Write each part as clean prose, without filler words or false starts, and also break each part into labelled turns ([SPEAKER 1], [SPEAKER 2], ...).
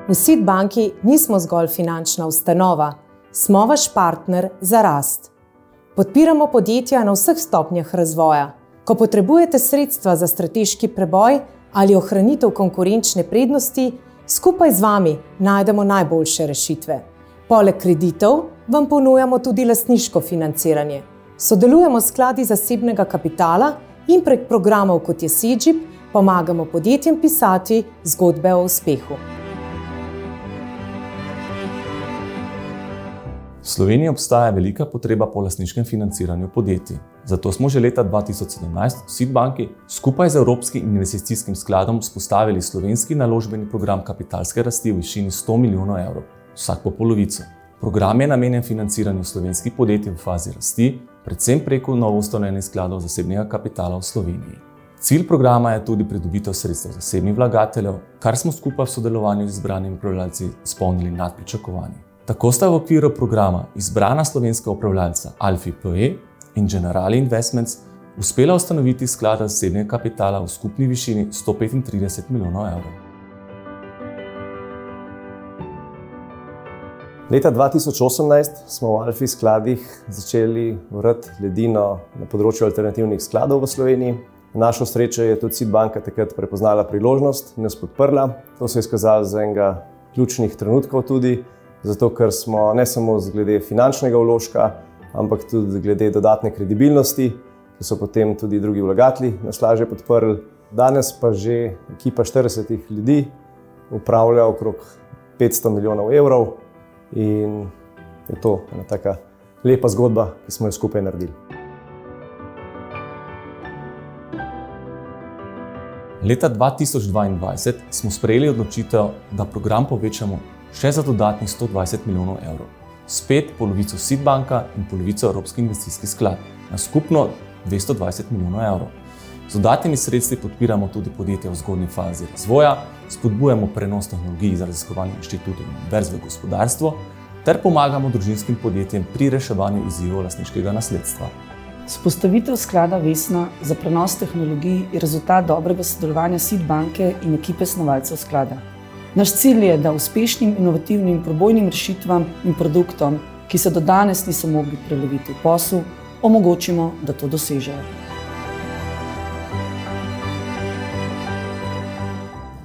[SPEAKER 1] V SID banki nismo zgolj finančna ustanova, smo vaš partner za rast. Podpiramo podjetja na vseh stopnjah razvoja. Ko potrebujete sredstva za strateški preboj ali ohranitev konkurenčne prednosti, skupaj z vami najdemo najboljše rešitve. Poleg kreditov vam ponujamo tudi lastniško financiranje. Sodelujemo s skladi zasebnega kapitala in prek programov kot je SIDžip pomagamo podjetjem pisati zgodbe o uspehu.
[SPEAKER 2] V Sloveniji obstaja velika potreba po lastniškem financiranju podjetij. Zato smo že leta 2017 v SID banki skupaj z Evropskim investicijskim skladom vzpostavili slovenski naložbeni program kapitalske rasti v višini 100 milijonov evrov, vsak po polovico. Program je namenjen financiranju slovenskih podjetij v fazi rasti, predvsem preko novoustanovljenih skladov zasebnega kapitala v Sloveniji. Cilj programa je tudi pridobitev sredstev zasebnih vlagateljev, kar smo skupaj v sodelovanju z izbranimi upravljavci izpolnili nad pričakovanji. Tako sta v okviru programa izbrana slovenska upravljavca Alfi PE in Generali Investments uspela ustanoviti sklad zasebnega kapitala v skupni višini 135 milijonov evrov.
[SPEAKER 3] Leta 2018 smo v Alfi skladih začeli vrati ledino na področju alternativnih skladov v Sloveniji. Na našo srečo je tudi SID banka takrat prepoznala priložnost in nas podprla. To se je izkazalo za enega ključnih trenutkov tudi, zato ker smo ne samo glede finančnega vložka, ampak tudi glede dodatne kredibilnosti, ki so potem tudi drugi vlagatelji nas lažje podprli. Danes pa že ekipa 40 ljudi upravlja okrog 500 milijonov evrov in je to ena taka lepa zgodba, ki smo jo skupaj naredili.
[SPEAKER 2] Leta 2022 smo sprejeli odločitev, da program povečamo še za dodatnih 120 milijonov evrov. Spet polovico SID banka in polovico Evropski investicijski sklad, na skupno 220 milijonov evrov. Z dodatnimi sredstvi podpiramo tudi podjetja v zgodnji fazi razvoja, spodbujamo prenos tehnologij za raziskovanje inštitutov in univerz v gospodarstvo ter pomagamo družinskim podjetjem pri reševanju izzivov lastniškega nasledstva.
[SPEAKER 4] Vzpostavitev sklada Vesna za prenos tehnologij je rezultat dobrega sodelovanja SID banke in ekipe snovalcev sklada. Naš cilj je, da uspešnim, inovativnim, probojnim rešitvam in produktom, ki se do danes niso mogli preleviti v posel, omogočimo, da to dosežejo.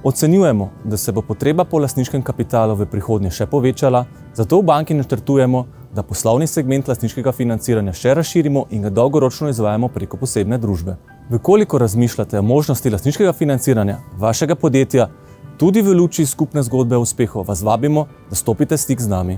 [SPEAKER 2] Ocenjujemo, da se bo potreba po lastniškem kapitalu v prihodnje še povečala, zato v banki načrtujemo, da poslovni segment lastniškega financiranja še razširimo in ga dolgoročno izvajamo preko posebne družbe. Vkolikor razmišljate o možnosti lastniškega financiranja vašega podjetja, tudi v luči skupne zgodbe o uspehu, vas vabimo, da stopite v stik z nami.